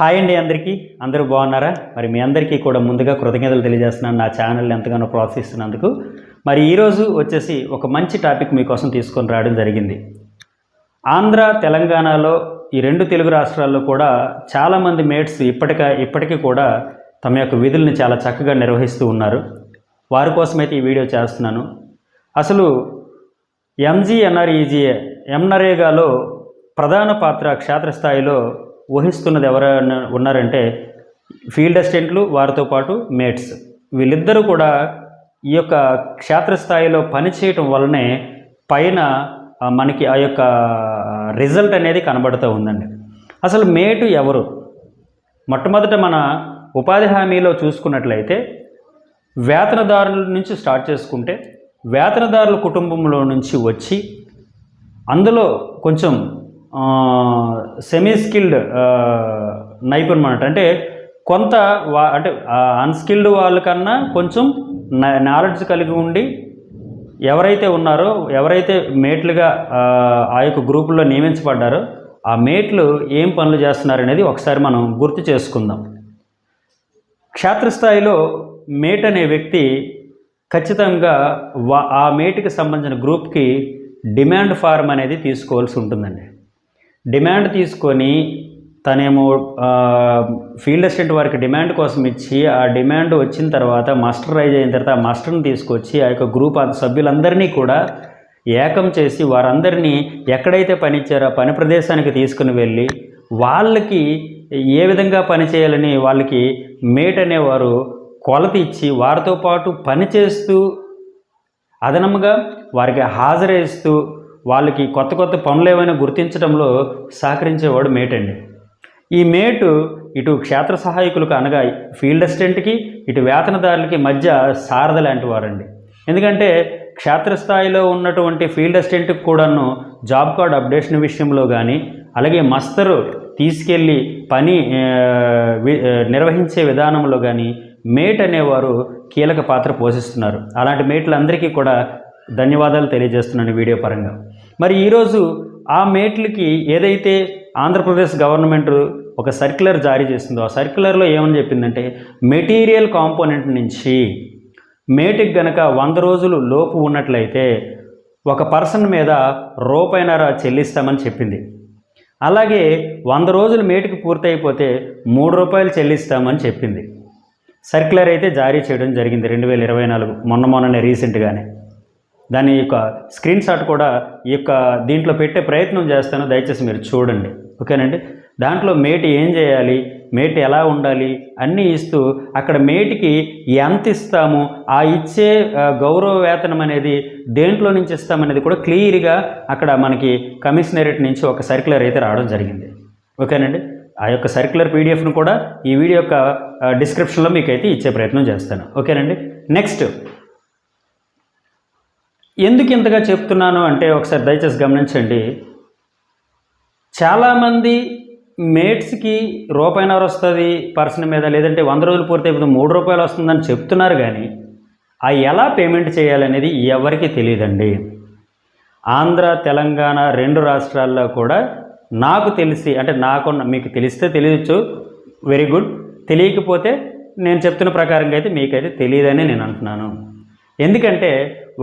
Hi అండి అందరికీ అందరూ బాగున్నారా? మరి మీ అందరికీ కూడా ముందుగా కృతజ్ఞతలు తెలియజేస్తున్నాను నా ఛానల్ని ఎంతగానో ప్రోత్సహిస్తున్నందుకు. మరి ఈరోజు వచ్చేసి ఒక మంచి టాపిక్ మీకోసం తీసుకొని రావడం జరిగింది. ఆంధ్ర తెలంగాణలో ఈ రెండు తెలుగు రాష్ట్రాల్లో కూడా చాలామంది మేట్స్ ఇప్పటికీ కూడా తమ యొక్క విధుల్ని చాలా చక్కగా నిర్వహిస్తూ ఉన్నారు. వారి కోసమైతే ఈ వీడియో చేస్తున్నాను. అసలు ఎంజీఎన్ఆర్ఈజీఏ ఎంనరేగాలో ప్రధాన పాత్ర క్షేత్రస్థాయిలో వహిస్తున్నది ఎవరైనా ఉన్నారంటే ఫీల్డ్ అసిస్టెంట్లు, వారితో పాటు మేట్స్. వీళ్ళిద్దరూ కూడా ఈ యొక్క క్షేత్రస్థాయిలో పనిచేయటం వల్లనే పైన మనకి ఆ యొక్క రిజల్ట్ అనేది కనబడుతూ ఉందండి. అసలు మేటు ఎవరు? మొట్టమొదట మన ఉపాధి హామీలో చూసుకున్నట్లయితే వేతనదారుల నుంచి స్టార్ట్ చేసుకుంటే వేతనదారుల కుటుంబంలో నుంచి వచ్చి అందులో కొంచెం సెమీ స్కిల్డ్ నైపుణ్యం అన్నట్టు, అంటే కొంత అంటే అన్స్కిల్డ్ వాళ్ళకన్నా కొంచెం నాలెడ్జ్ కలిగి ఉండి ఎవరైతే ఉన్నారో, ఎవరైతే మేట్లుగా ఆ యొక్క గ్రూపుల్లో నియమించబడ్డారో ఆ మేట్లు ఏం పనులు చేస్తున్నారనేది ఒకసారి మనం గుర్తు చేసుకుందాం. క్షేత్రస్థాయిలో మేట్ అనే వ్యక్తి ఖచ్చితంగా ఆ మేట్కి సంబంధించిన గ్రూప్కి డిమాండ్ ఫార్మ్ అనేది తీసుకోవాల్సి ఉంటుందండి. డిమాండ్ తీసుకొని తనేమో ఫీల్డ్ అసిస్టెంట్ వారికి డిమాండ్ కోసం ఇచ్చి ఆ డిమాండ్ వచ్చిన తర్వాత మాస్టరైజ్ అయిన తర్వాత ఆ మాస్టర్ని తీసుకొచ్చి ఆ యొక్క గ్రూప్ సభ్యులందరినీ కూడా ఏకం చేసి వారందరినీ ఎక్కడైతే పనిచ్చారో ఆ పని ప్రదేశానికి తీసుకుని వెళ్ళి వాళ్ళకి ఏ విధంగా పని చేయాలని వాళ్ళకి మేట్ అనేవారు కొలత ఇచ్చి వారితో పాటు పనిచేస్తూ అదనముగా వారికి హాజరేస్తూ వాళ్ళకి కొత్త కొత్త పనులు ఏమైనా గుర్తించడంలో సహకరించేవాడు మేట్ అండి. ఈ మేటు ఇటు క్షేత్ర సహాయకులకు అనగా ఫీల్డ్ అసిస్టెంట్కి ఇటు వేతనదారులకి మధ్య సారథ లాంటి వారండి. ఎందుకంటే క్షేత్రస్థాయిలో ఉన్నటువంటి ఫీల్డ్ అసిస్టెంట్కి కూడాను జాబ్ కార్డ్ అప్డేషన్ విషయంలో కానీ అలాగే మస్తరు తీసుకెళ్ళి పని నిర్వహించే విధానంలో కానీ మేట్ అనేవారు కీలక పాత్ర పోషిస్తున్నారు. అలాంటి మేట్లందరికీ కూడా ధన్యవాదాలు తెలియజేస్తున్నాను వీడియో పరంగా. మరి ఈరోజు ఆ మేట్లకి ఏదైతే ఆంధ్రప్రదేశ్ గవర్నమెంట్ ఒక సర్క్యులర్ జారీ చేస్తుందో ఆ సర్క్యులర్లో ఏమని చెప్పిందంటే మెటీరియల్ కాంపోనెంట్ నుంచి మేటుకి గనక 100 రోజులు లోపు ఉన్నట్లయితే ఒక పర్సన్ మీద రూపాయిన్నర చెల్లిస్తామని చెప్పింది. అలాగే 100 రోజులు మేటుకి పూర్తయిపోతే ₹3 చెల్లిస్తామని చెప్పింది. సర్క్యులర్ అయితే జారీ చేయడం జరిగింది 2024 మొన్ననే రీసెంట్గానే. దాని యొక్క స్క్రీన్ షాట్ కూడా ఈ యొక్క దీంట్లో పెట్టే ప్రయత్నం చేస్తాను, దయచేసి మీరు చూడండి, ఓకేనండి. దాంట్లో మేట్ ఏం చేయాలి, మేట్ ఎలా ఉండాలి అన్నీ ఇస్తూ అక్కడ మేటికి ఎంత ఇస్తాము, ఆ ఇచ్చే గౌరవ వేతనం అనేది దేంట్లో నుంచి ఇస్తామనేది కూడా క్లియర్గా అక్కడ మనకి కమిషనరేట్ నుంచి ఒక సర్క్యులర్ అయితే రావడం జరిగింది, ఓకేనండి. ఆ యొక్క సర్క్యులర్ పీడిఎఫ్ను కూడా ఈ వీడియో యొక్క డిస్క్రిప్షన్లో మీకైతే ఇచ్చే ప్రయత్నం చేస్తాను, ఓకేనండి. నెక్స్ట్ ఎందుకు ఇంతగా చెప్తున్నాను అంటే ఒకసారి దయచేసి గమనించండి. చాలామంది మేట్స్కి ₹1 వస్తుంది పర్సన్ మీద, లేదంటే 100 రోజులు పూర్తయిపోతే ₹3 వస్తుందని చెప్తున్నారు, కానీ ఆ ఎలా పేమెంట్ చేయాలనేది ఎవరికి తెలియదండి. ఆంధ్ర తెలంగాణ రెండు రాష్ట్రాల్లో కూడా నాకు తెలిసి, అంటే మీకు తెలిస్తే తెలియచ్చు, వెరీ గుడ్. తెలియకపోతే నేను చెప్తున్న ప్రకారంగా అయితే మీకైతే తెలియదని నేను అంటున్నాను. ఎందుకంటే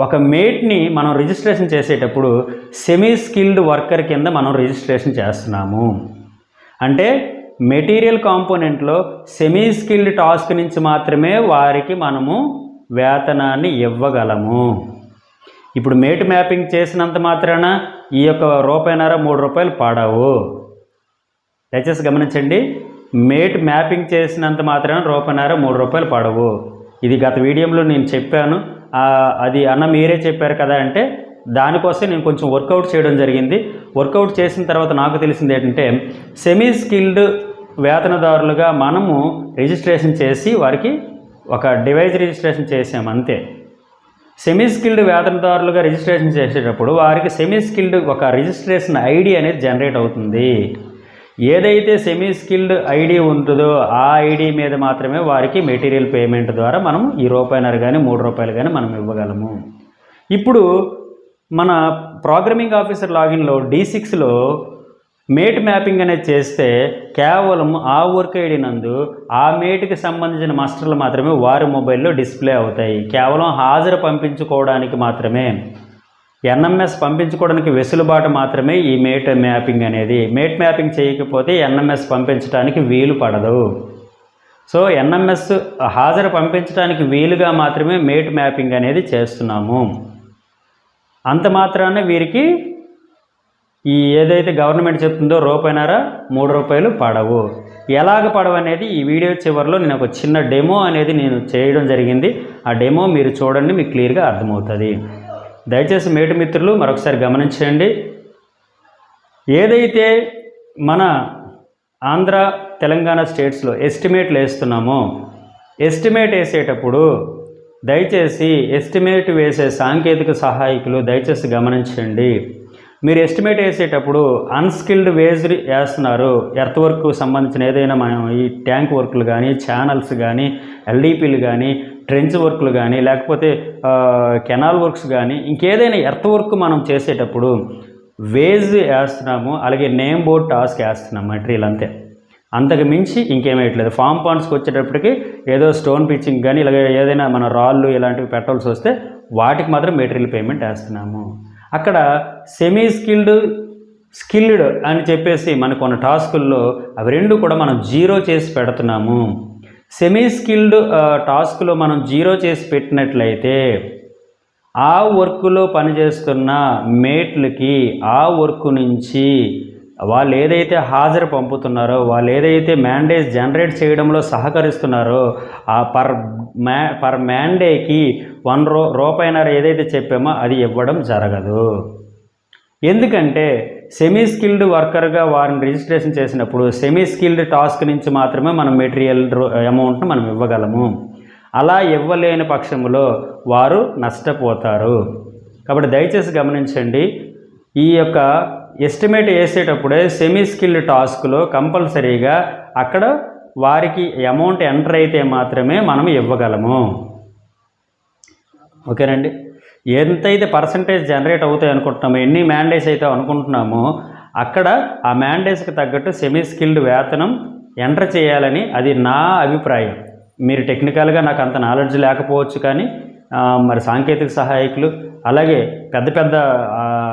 ఒక మేట్ని మనం రిజిస్ట్రేషన్ చేసేటప్పుడు సెమీ స్కిల్డ్ వర్కర్ కింద మనం రిజిస్ట్రేషన్ చేస్తున్నాము. అంటే మెటీరియల్ కాంపోనెంట్లో సెమీ స్కిల్డ్ టాస్క్ నుంచి మాత్రమే వారికి మనము వేతనాన్ని ఇవ్వగలము. ఇప్పుడు మేట్ మ్యాపింగ్ చేసినంత మాత్రాన ఈ యొక్క ₹1.5 ₹3 పాడవు. దయచేసి గమనించండి, మేట్ మ్యాపింగ్ చేసినంత మాత్రాన ₹1.5 ₹3 పాడవు. ఇది గత వీడియోలో నేను చెప్పాను, అది అన్న మీరే చెప్పారు కదా అంటే దానికోసం నేను కొంచెం వర్కౌట్ చేయడం జరిగింది. వర్కౌట్ చేసిన తర్వాత నాకు తెలిసింది ఏంటంటే సెమీ స్కిల్డ్ వేతనదారులుగా మనము రిజిస్ట్రేషన్ చేసి వారికి ఒక డివైజ్ రిజిస్ట్రేషన్ చేసాము అంతే. సెమీ స్కిల్డ్ వేతనదారులుగా రిజిస్ట్రేషన్ చేసేటప్పుడు వారికి సెమీ స్కిల్డ్ ఒక రిజిస్ట్రేషన్ ఐడి అనేది జనరేట్ అవుతుంది. ఏదైతే సెమీ స్కిల్డ్ ఐడి ఉంటుందో ఆ ఐడి మీద మాత్రమే వారికి మెటీరియల్ పేమెంట్ ద్వారా మనం ఈ ₹1.5 కానీ ₹3 కానీ మనం ఇవ్వగలము. ఇప్పుడు మన ప్రోగ్రామింగ్ ఆఫీసర్ లాగిన్లో D6లో మేట్ మ్యాపింగ్ అనేది చేస్తే కేవలం ఆ వర్క్ ఐడి నందు ఆ మేట్కి సంబంధించిన మాస్టర్లు మాత్రమే వారి మొబైల్లో డిస్ప్లే అవుతాయి. కేవలం హాజరు పంపించుకోవడానికి మాత్రమే, ఎన్ఎంఎస్ పంపించుకోవడానికి వెసులుబాటు మాత్రమే ఈ మేట్ మ్యాపింగ్ అనేది. మేట్ మ్యాపింగ్ చేయకపోతే ఎన్ఎంఎస్ పంపించడానికి వీలు పడదు. సో ఎన్ఎంఎస్ హాజరు పంపించడానికి వీలుగా మాత్రమే మేట్ మ్యాపింగ్ అనేది చేస్తున్నాము. అంత మాత్రాన వీరికి ఈ ఏదైతే గవర్నమెంట్ చెప్తుందో రూపాయిన్నర ₹3 పడవు. ఎలాగ పడవు అనేది ఈ వీడియో చివరిలో నేను ఒక చిన్న డెమో అనేది నేను చేయడం జరిగింది. ఆ డెమో మీరు చూడండి, మీకు క్లియర్గా అర్థమవుతుంది. దయచేసి మేటు మిత్రులు మరొకసారి గమనించండి. ఏదైతే మన ఆంధ్ర తెలంగాణ స్టేట్స్లో ఎస్టిమేట్లు వేస్తున్నామో, ఎస్టిమేట్ వేసేటప్పుడు దయచేసి ఎస్టిమేట్ వేసే సాంకేతిక సహాయకులు దయచేసి గమనించండి. మీరు ఎస్టిమేట్ వేసేటప్పుడు అన్స్కిల్డ్ వేజ్ వేస్తున్నారు. ఎర్త్ వర్క్కు సంబంధించిన ఏదైనా మనం ఈ ట్యాంక్ వర్క్లు కానీ, ఛానల్స్ కానీ, ఎల్డిపిలు కానీ, ట్రెంచ్ వర్క్లు కానీ, లేకపోతే కెనాల్ వర్క్స్ కానీ, ఇంకేదైనా ఎర్త్ వర్క్ మనం చేసేటప్పుడు వేజ్ వేస్తున్నాము. అలాగే నేమ్ బోర్డ్ టాస్క్ వేస్తున్నాము, మెటీరియల్ అంతే. అంతకు మించి ఇంకేమేయట్లేదు. ఫామ్ పాండ్స్కి వచ్చేటప్పటికి ఏదో స్టోన్ పిచ్చింగ్ కానీ ఇలాగ ఏదైనా మన రాళ్ళు ఇలాంటివి పెట్టాల్సి వస్తే వాటికి మాత్రం మెటీరియల్ పేమెంట్ వేస్తున్నాము. అక్కడ సెమీ స్కిల్డ్ అని చెప్పేసి మనకు కొన్ని టాస్కుల్లో అవి రెండు కూడా మనం 0 చేసి పెడుతున్నాము. సెమీ స్కిల్డ్ టాస్క్లో మనం 0 చేసి పెట్టినట్లయితే ఆ వర్క్లో పనిచేస్తున్న మేట్లకి ఆ వర్క్ నుంచి వాళ్ళు ఏదైతే హాజరు పంపుతున్నారో, వాళ్ళు ఏదైతే మ్యాండేజ్ జనరేట్ చేయడంలో సహకరిస్తున్నారో ఆ పర్ మ్యాండేకి ₹1 ఏదైతే చెప్పామో అది ఇవ్వడం జరగదు. ఎందుకంటే సెమీ స్కిల్డ్ వర్కర్గా వారిని రిజిస్ట్రేషన్ చేసినప్పుడు సెమీ స్కిల్డ్ టాస్క్ నుంచి మాత్రమే మనం మెటీరియల్ అమౌంట్ను మనం ఇవ్వగలము. అలా ఇవ్వలేని పక్షంలో వారు నష్టపోతారు. కాబట్టి దయచేసి గమనించండి. ఈ యొక్క ఎస్టిమేట్ వేసేటప్పుడే సెమీ స్కిల్డ్ టాస్క్లో కంపల్సరీగా అక్కడ వారికి అమౌంట్ ఎంటర్ అయితే మాత్రమే మనం ఇవ్వగలము. ఓకేనండి. ఎంతైతే పర్సంటేజ్ జనరేట్ అవుతాయి అనుకుంటున్నామో, ఎన్ని మ్యాండేస్ అయితే అనుకుంటున్నామో అక్కడ ఆ మ్యాండేస్కి తగ్గట్టు సెమీ స్కిల్డ్ వేతనం ఎంటర్ చేయాలని అది నా అభిప్రాయం. మీరు టెక్నికల్గా నాకు అంత నాలెడ్జ్ లేకపోవచ్చు, కానీ మరి సాంకేతిక సహాయకులు అలాగే పెద్ద పెద్ద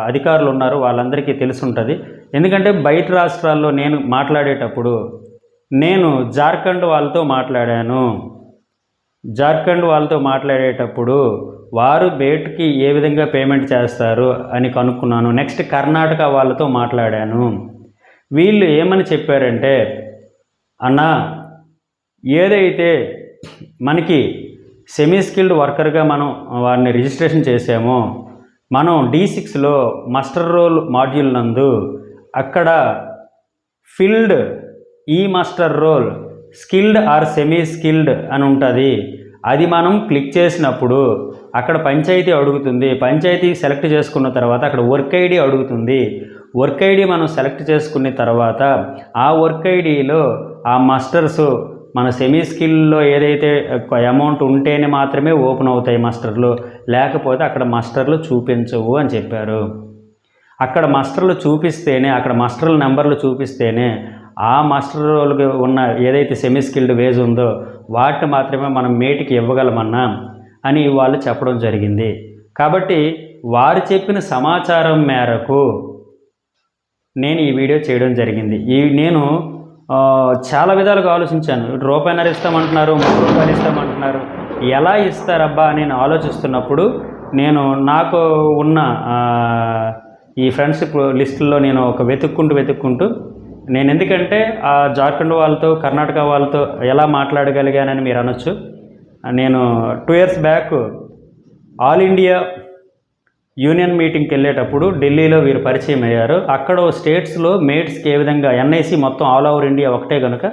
అధికారులు ఉన్నారు, వాళ్ళందరికీ తెలిసి ఉంటుంది. ఎందుకంటే బయట రాష్ట్రాల్లో నేను మాట్లాడేటప్పుడు నేను జార్ఖండ్ వాళ్ళతో మాట్లాడేటప్పుడు వారు బేట్కి ఏ విధంగా పేమెంట్ చేస్తారు అని కనుక్కున్నాను. నెక్స్ట్ కర్ణాటక వాళ్ళతో మాట్లాడాను. వీళ్ళు ఏమని చెప్పారంటే, అన్నా ఏదైతే మనకి సెమీ స్కిల్డ్ వర్కర్గా మనం వారిని రిజిస్ట్రేషన్ చేసామో, మనం D6లో మాస్టర్ రోల్ మాడ్యూల్ నందు అక్కడ ఫిల్డ్ ఈ master roll skilled or semi skilled అని ఉంటుంది. అది మనం క్లిక్ చేసినప్పుడు అక్కడ పంచాయతీ అడుగుతుంది. పంచాయతీ సెలెక్ట్ చేసుకున్న తర్వాత అక్కడ వర్క్ ఐడి అడుగుతుంది. వర్క్ ఐడి మనం సెలెక్ట్ చేసుకున్న తర్వాత ఆ వర్క్ ఐడిలో ఆ మాస్టర్స్ మన సెమీ స్కిల్లో ఏదైతే అమౌంట్ ఉంటేనే మాత్రమే ఓపెన్ అవుతాయి మాస్టర్లు, లేకపోతే అక్కడ మాస్టర్లు చూపించవు అని చెప్పారు. అక్కడ మాస్టర్లు చూపిస్తేనే, అక్కడ మాస్టర్ల నెంబర్లు చూపిస్తేనే ఆ మాస్టర్ రోల్కి ఉన్న ఏదైతే సెమీ స్కిల్డ్ వేజ్ ఉందో వాటిని మాత్రమే మనం మేటికి ఇవ్వగలమన్నా అని వాళ్ళు చెప్పడం జరిగింది. కాబట్టి వారు చెప్పిన సమాచారం మేరకు నేను ఈ వీడియో చేయడం జరిగింది. నేను చాలా విధాలుగా ఆలోచించాను. ₹1 ఇస్తామంటున్నారు, ₹3 ఇస్తామంటున్నారు, ఎలా ఇస్తారబ్బా అని నేను ఆలోచిస్తున్నప్పుడు నేను నాకు ఉన్న ఈ ఫ్రెండ్షిప్ లిస్టుల్లో నేను ఒక వెతుక్కుంటూ నేను, ఎందుకంటే ఆ జార్ఖండ్ వాళ్ళతో కర్ణాటక వాళ్ళతో ఎలా మాట్లాడగలిగానని మీరు అనొచ్చు. నేను 2 years back all India union మీటింగ్కి వెళ్ళేటప్పుడు ఢిల్లీలో వీరు పరిచయం అయ్యారు. అక్కడ స్టేట్స్లో మేట్స్కి ఏ విధంగా, ఎన్ఐసి మొత్తం ఆల్ ఓవర్ ఇండియా ఒకటే కనుక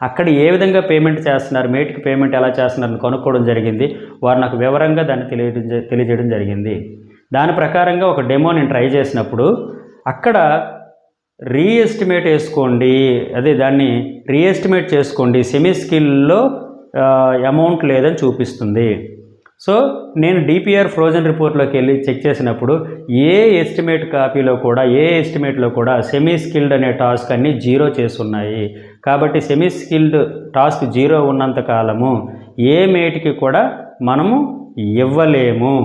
అక్కడ ఏ విధంగా పేమెంట్ చేస్తున్నారు, మేట్కి పేమెంట్ ఎలా చేస్తున్నారని కనుక్కోవడం జరిగింది. వారు నాకు వివరంగా దాన్ని తెలియజేయడం జరిగింది. దాని ప్రకారంగా ఒక డెమో నేను ట్రై చేసినప్పుడు అక్కడ రీఎస్టిమేట్ వేసుకోండి, దాన్ని రీఎస్టిమేట్ చేసుకోండి, సెమీ స్కిల్లో అమౌంట్ లేదని చూపిస్తుంది. సో నేను డిపిఆర్ ఫ్రోజన్ రిపోర్ట్లోకి వెళ్ళి చెక్ చేసినప్పుడు ఏ ఎస్టిమేట్ కాపీలో కూడా ఏ ఎస్టిమేట్లో కూడా సెమీ స్కిల్డ్ అనే టాస్క్ అన్నీ జీరో చేస్తున్నాయి. కాబట్టి సెమీ స్కిల్డ్ టాస్క్ జీరో ఉన్నంత కాలము ఏ మేట్కి కూడా మనము ఇవ్వలేము.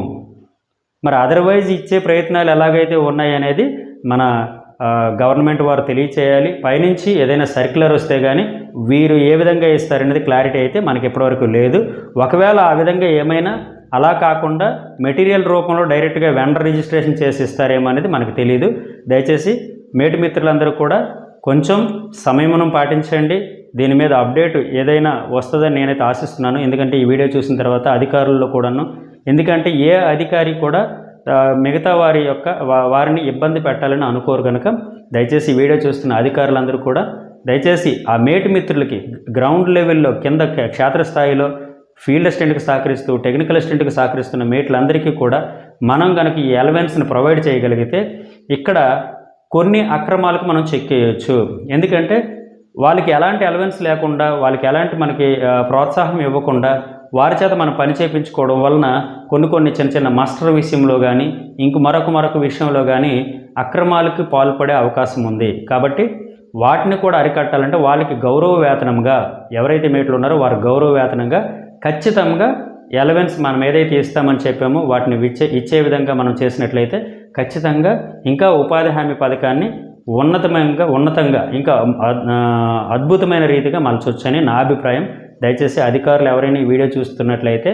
మరి అదర్వైజ్ ఇచ్చే ప్రయత్నాలు ఎలాగైతే ఉన్నాయి అనేది మన గవర్నమెంట్ వారు తెలియచేయాలి. పైనుంచి ఏదైనా సర్క్యులర్ వస్తే కానీ వీరు ఏ విధంగా ఇస్తారనేది క్లారిటీ అయితే మనకి ఇప్పటివరకు లేదు. ఒకవేళ ఆ విధంగా ఏమైనా అలా కాకుండా మెటీరియల్ రూపంలో డైరెక్ట్గా వెండర్ రిజిస్ట్రేషన్ చేసి ఇస్తారేమో అనేది మనకు తెలియదు. దయచేసి మేటి మిత్రులందరూ కూడా కొంచెం సంయమనం పాటించండి. దీని మీద అప్డేట్ ఏదైనా వస్తుందని నేనైతే ఆశిస్తున్నాను. ఎందుకంటే ఈ వీడియో చూసిన తర్వాత అధికారుల్లో కూడాను, ఎందుకంటే ఏ అధికారి కూడా మిగతా వారిని ఇబ్బంది పెట్టాలని అనుకోరు కనుక దయచేసి ఈ వీడియో చూస్తున్న అధికారులందరూ కూడా దయచేసి ఆ మేటి మిత్రులకి గ్రౌండ్ లెవెల్లో కింద క్షేత్రస్థాయిలో ఫీల్డ్ అసిస్టెంట్కి సహకరిస్తూ టెక్నికల్ అసిస్టెంట్కి సహకరిస్తున్న మేట్లందరికీ కూడా మనం కనుక ఈ అలవెన్స్ని ప్రొవైడ్ చేయగలిగితే ఇక్కడ కొన్ని అక్రమాలకు మనం చెక్ చేయొచ్చు. ఎందుకంటే వాళ్ళకి ఎలాంటి అలవెన్స్ లేకుండా, వాళ్ళకి ఎలాంటి మనకి ప్రోత్సాహం ఇవ్వకుండా వారి చేత మనం పని చేయించుకోవడం వలన కొన్ని చిన్న మాస్టర్ విషయంలో కానీ మరొక విషయంలో కానీ అక్రమాలకు పాల్పడే అవకాశం ఉంది. కాబట్టి వాటిని కూడా అరికట్టాలంటే వాళ్ళకి గౌరవ వేతనంగా ఎవరైతే మేట్లు ఉన్నారో వారి గౌరవ వేతనంగా ఖచ్చితంగా అలవెన్స్ మనం ఏదైతే ఇస్తామని చెప్పామో వాటిని ఇచ్చే విధంగా మనం చేసినట్లయితే ఖచ్చితంగా ఇంకా ఉపాధి హామీ పథకాన్ని ఉన్నతంగా ఇంకా అద్భుతమైన రీతిగా మలచొచ్చని నా అభిప్రాయం. దయచేసి అధికారులు ఎవరైనా ఈ వీడియో చూస్తున్నట్లయితే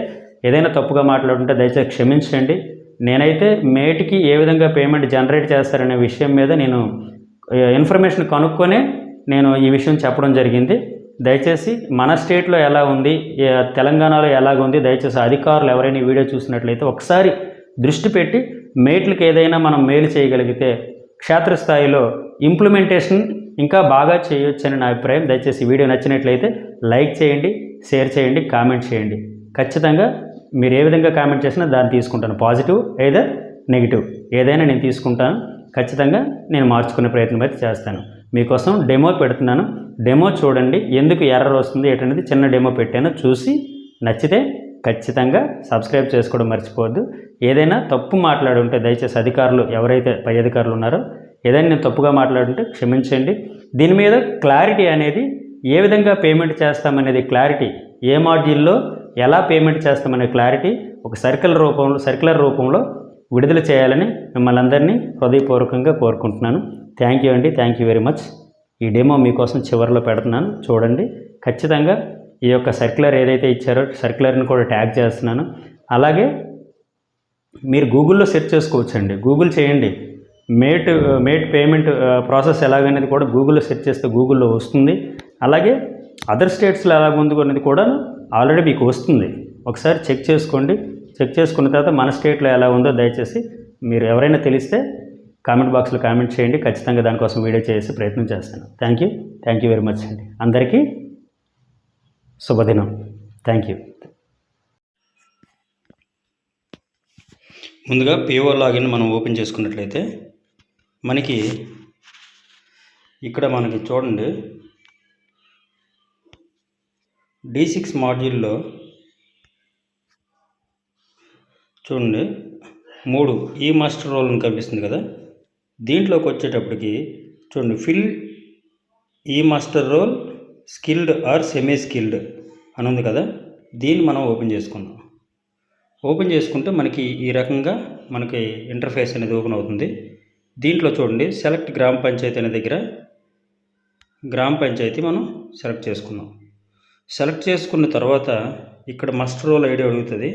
ఏదైనా తప్పుగా మాట్లాడుతుంటే దయచేసి క్షమించండి. నేనైతే మేటికి ఏ విధంగా పేమెంట్ జనరేట్ చేస్తారనే విషయం మీద నేను ఇన్ఫర్మేషన్ కనుక్కొనే నేను ఈ విషయం చెప్పడం జరిగింది. దయచేసి మన స్టేట్లో ఎలా ఉంది, తెలంగాణలో ఎలాగుంది, దయచేసి అధికారులు ఎవరైనా ఈ వీడియో చూసినట్లయితే ఒకసారి దృష్టి పెట్టి మేట్లకు ఏదైనా మనం మేలు చేయగలిగితే క్షేత్రస్థాయిలో ఇంప్లిమెంటేషన్ ఇంకా బాగా చేయొచ్చని నా అభిప్రాయం. దయచేసి వీడియో నచ్చినట్లయితే లైక్ చేయండి, షేర్ చేయండి, కామెంట్ చేయండి. ఖచ్చితంగా మీరు ఏ విధంగా కామెంట్ చేసినా దాన్ని తీసుకుంటాను. పాజిటివ్ ఏదర్ నెగిటివ్ ఏదైనా నేను తీసుకుంటాను. ఖచ్చితంగా నేను మార్చుకునే ప్రయత్నం అయితే చేస్తాను. మీకోసం డెమో పెడుతున్నాను, డెమో చూడండి. ఎందుకు ఎర్రర్ వస్తుంది ఏంటనేది చిన్న డెమో పెట్టాను, చూసి నచ్చితే ఖచ్చితంగా సబ్స్క్రైబ్ చేసుకోవడం మర్చిపోవద్దు. ఏదైనా తప్పు మాట్లాడుంటే దయచేసి అధికారులు ఎవరైతే పై అధికారులు ఉన్నారో ఏదైనా నేను తప్పుగా మాట్లాడుంటే క్షమించండి. దీని మీద క్లారిటీ అనేది ఏ విధంగా పేమెంట్ చేస్తామనేది క్లారిటీ, ఏ మాడ్యూల్లో ఎలా పేమెంట్ చేస్తామనే క్లారిటీ ఒక సర్క్యులర్ రూపంలో విడుదల చేయాలని మిమ్మల్ని అందరినీ హృదయపూర్వకంగా కోరుకుంటున్నాను. థ్యాంక్ యూ అండి, థ్యాంక్ యూ వెరీ మచ్. ఈ డెమో మీకోసం చివరిలో పెడుతున్నాను, చూడండి. ఖచ్చితంగా ఈ యొక్క సర్క్యులర్ ఏదైతే ఇచ్చారో సర్క్యులర్ని కూడా ట్యాగ్ చేస్తున్నాను. అలాగే మీరు గూగుల్లో సెర్చ్ చేసుకోవచ్చండి, గూగుల్ చేయండి. మేట్ పేమెంట్ ప్రాసెస్ ఎలాగనేది కూడా గూగుల్లో సెర్చ్ చేస్తే గూగుల్లో వస్తుంది. అలాగే అదర్ స్టేట్స్లో ఎలాగుంది అనేది కూడా ఆల్రెడీ మీకు వస్తుంది. ఒకసారి చెక్ చేసుకోండి. చెక్ చేసుకున్న తర్వాత మన స్టేట్లో ఎలా ఉందో దయచేసి మీరు ఎవరైనా తెలిస్తే కామెంట్ బాక్స్లో కామెంట్ చేయండి. ఖచ్చితంగా దానికోసం వీడియో చేసే ప్రయత్నం చేస్తాను. థ్యాంక్ యూ వెరీ మచ్ అండి. అందరికీ శుభదినం. Thank you. ముందుగా పిఓ లాగిన్ మనం ఓపెన్ చేసుకున్నట్లయితే మనకి ఇక్కడ చూడండి D6 మాడ్యూల్లో చూడండి 3 ఈ మాస్టర్ రోల్ అని కనిపిస్తుంది కదా. దీంట్లోకి వచ్చేటప్పటికి చూడండి ఫిల్ ఈ master roll skilled or semi skilled అని ఉంది కదా. దీన్ని మనం ఓపెన్ చేసుకుందాం. ఓపెన్ చేసుకుంటే మనకి ఈ రకంగా మనకి ఇంటర్ఫేస్ అనేది ఓపెన్ అవుతుంది. దీంట్లో చూడండి సెలెక్ట్ గ్రామ పంచాయతీ అనే దగ్గర గ్రామ పంచాయతీ మనం సెలెక్ట్ చేసుకున్నాం. సెలెక్ట్ చేసుకున్న తర్వాత ఇక్కడ మాస్టర్ రోల్ ఐడి అడుగుతుంది,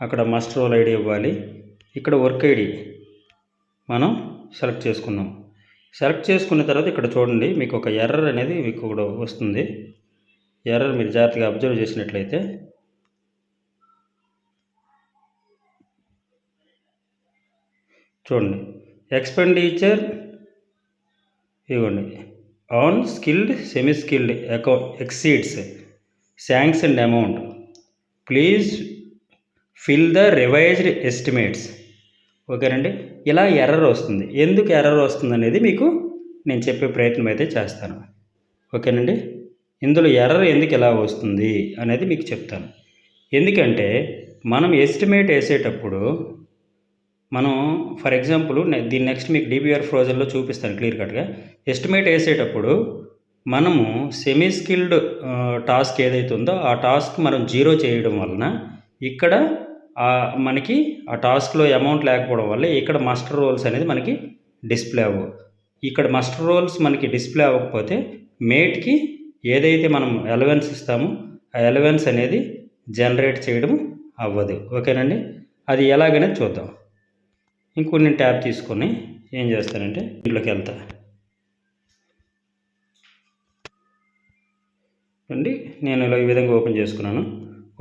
అక్కడ మాస్టర్ రోల్ ఐడి ఇవ్వాలి. ఇక్కడ వర్క్ ఐడి మనం సెలెక్ట్ చేసుకున్నాం. సెలెక్ట్ చేసుకున్న తర్వాత ఇక్కడ చూడండి మీకు ఒక ఎర్రర్ అనేది మీకు కూడా వస్తుంది. ఎర్రర్ మీరు జాగ్రత్తగా అబ్జర్వ్ చేసినట్లయితే చూడండి ఎక్స్పెండిచర్ ఇవ్వండి on skilled semi skilled exceeds sanction amount please fill the revised estimates. ఓకేనండి. ఇలా ఎర్రర్ వస్తుంది. ఎందుకు ఎర్రర్ వస్తుంది అనేది మీకు నేను చెప్పే ప్రయత్నం అయితే చేస్తాను. ఓకేనండి. ఇందులో ఎర్రర్ ఎందుకు ఎలా వస్తుంది అనేది మీకు చెప్తాను. ఎందుకంటే మనం ఎస్టిమేట్ వేసేటప్పుడు మనం ఫర్ ఎగ్జాంపుల్ దీని నెక్స్ట్ మీకు డిపిఆర్ ఫ్రోజన్లో చూపిస్తాను క్లియర్ కట్గా. ఎస్టిమేట్ వేసేటప్పుడు మనము సెమీ స్కిల్డ్ టాస్క్ ఏదైతే ఉందో ఆ టాస్క్ మనం జీరో చేయడం వలన ఇక్కడ మనకి ఆ టాస్క్లో అమౌంట్ లేకపోవడం వల్ల ఇక్కడ మాస్టర్ రోల్స్ అనేది మనకి డిస్ప్లే అవ్వవు. ఇక్కడ మాస్టర్ రోల్స్ మనకి డిస్ప్లే అవ్వకపోతే మేట్కి ఏదైతే మనం అలవెన్స్ ఇస్తామో ఆ అలవెన్స్ అనేది జనరేట్ చేయడం అవ్వదు. ఓకేనండి, అది ఎలాగనేది చూద్దాం. ఇంకొన్ని ట్యాబ్ తీసుకొని ఏం చేస్తానంటే ఇంట్లోకి వెళ్తా అండి. నేను ఇలా ఈ విధంగా ఓపెన్ చేసుకున్నాను.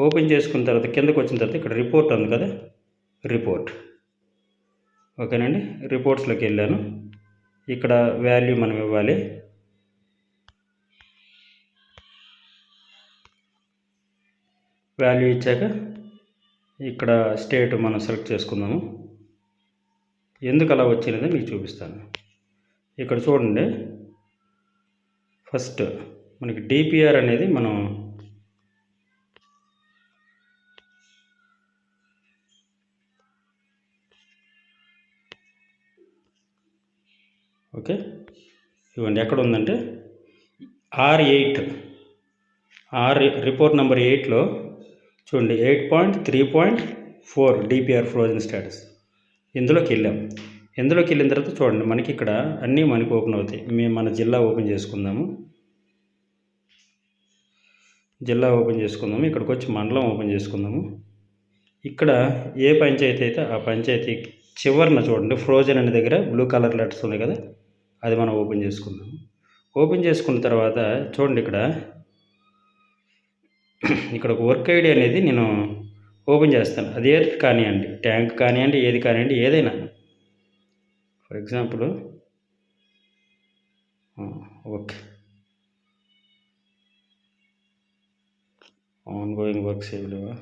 ఓపెన్ చేసుకున్న తర్వాత కిందకు వచ్చిన తర్వాత ఇక్కడ రిపోర్ట్ ఉంది కదా, రిపోర్ట్. ఓకేనండి, రిపోర్ట్స్లోకి వెళ్ళాను. ఇక్కడ వాల్యూ మనం ఇవ్వాలి. వాల్యూ ఇచ్చాక ఇక్కడ స్టేట్ మనం సెలెక్ట్ చేసుకుందాము. ఎందుకు అలా వచ్చినదో మీకు చూపిస్తాను. ఇక్కడ చూడండి, ఫస్ట్ మనకి డిపిఆర్ అనేది మనం ఓకే ఇవ్వండి. ఎక్కడ ఉందంటే R8 రిపోర్ట్ నెంబర్ 8లో చూడండి 8.3.4 డిపిఆర్ ఫ్రోజన్ స్టేటస్. ఇందులోకి వెళ్ళిన తర్వాత చూడండి మనకి ఇక్కడ అన్నీ మనకి ఓపెన్ అవుతాయి. మేము మన జిల్లా ఓపెన్ చేసుకుందాము. ఇక్కడికి వచ్చి మండలం ఓపెన్ చేసుకుందాము. ఇక్కడ ఏ పంచాయతీ అయితే ఆ పంచాయతీ చివరిన చూడండి ఫ్రోజన్ అనే దగ్గర బ్లూ కలర్ లెటర్స్ ఉన్నాయి కదా, అది మనం ఓపెన్ చేసుకుందాము. ఓపెన్ చేసుకున్న తర్వాత చూడండి ఇక్కడ ఒక వర్క్ ఐడి అనేది నేను ఓపెన్ చేస్తాను. అది ఏది కానివ్వండి, ట్యాంక్ కానివ్వండి, ఏది కానివ్వండి, ఏదైనా. For example okay on going work సేవ్లేవా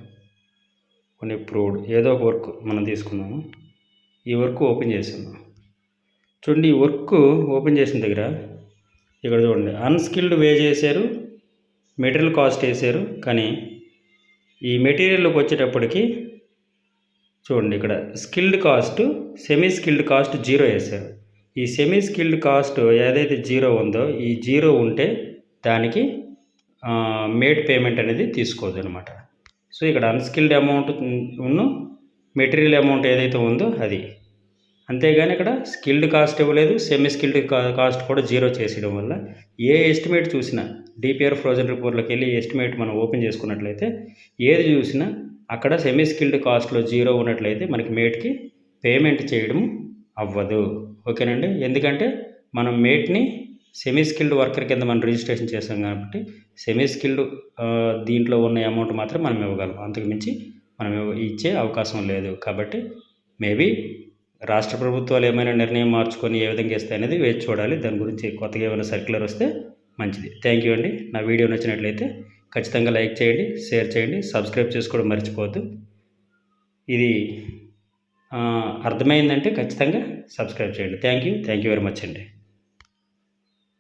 కొన్ని అప్రూవ్డ్ ఏదో ఒక వర్క్ మనం తీసుకున్నాము. ఈ వర్క్ ఓపెన్ చేసాము. చూడండి, ఈ వర్క్ ఓపెన్ చేసిన దగ్గర ఇక్కడ చూడండి అన్స్కిల్డ్ వేజ్ వేసారు, మెటీరియల్ కాస్ట్ వేసారు. కానీ ఈ మెటీరియల్లోకి వచ్చేటప్పటికి చూడండి ఇక్కడ skilled cost, semi skilled cost 0 వేసారు. ఈ సెమీ స్కిల్డ్ కాస్ట్ ఏదైతే 0 ఉందో ఈ 0 ఉంటే దానికి మేడ్ పేమెంట్ అనేది తీసుకోదు అనమాట. సో ఇక్కడ అన్స్కిల్డ్ అమౌంట్ ఉన్న మెటీరియల్ అమౌంట్ ఏదైతే ఉందో అది, అంతేగాని ఇక్కడ స్కిల్డ్ కాస్ట్ ఇవ్వలేదు, సెమీ స్కిల్డ్ కాస్ట్ కూడా 0 చేసేయడం వల్ల ఏ ఎస్టిమేట్ చూసినా డిపిఆర్ ఫ్రోజన్ రిపోర్ట్లోకి వెళ్ళి ఎస్టిమేట్ మనం ఓపెన్ చేసుకున్నట్లయితే ఏది చూసినా అక్కడ సెమీ స్కిల్డ్ కాస్ట్లో 0 ఉన్నట్లయితే మనకి మేట్కి పేమెంట్ చేయడం అవ్వదు. ఓకేనండి, ఎందుకంటే మనం మేట్ని సెమీ స్కిల్డ్ వర్కర్ కింద మనం రిజిస్ట్రేషన్ చేసాం కాబట్టి సెమీ స్కిల్డ్ దీంట్లో ఉన్న అమౌంట్ మాత్రం మనం ఇవ్వగలం, అంతకు మించి మనం ఇచ్చే అవకాశం లేదు. కాబట్టి మేబీ రాష్ట్ర ప్రభుత్వాలు ఏమైనా నిర్ణయం మార్చుకొని ఏ విధంగా ఇస్తాయి అనేది వేచి చూడాలి. దాని గురించి కొత్తగా ఏమైనా సర్క్యులర్ వస్తే మంచిది. థ్యాంక్ యూ అండి. నా వీడియో నచ్చినట్లయితే ఖచ్చితంగా లైక్ చేయండి, షేర్ చేయండి, సబ్స్క్రైబ్ చేసుకోవడం మర్చిపోవద్దు. ఇది అర్థమైందంటే ఖచ్చితంగా సబ్స్క్రైబ్ చేయండి. థ్యాంక్ యూ వెరీ మచ్ అండి.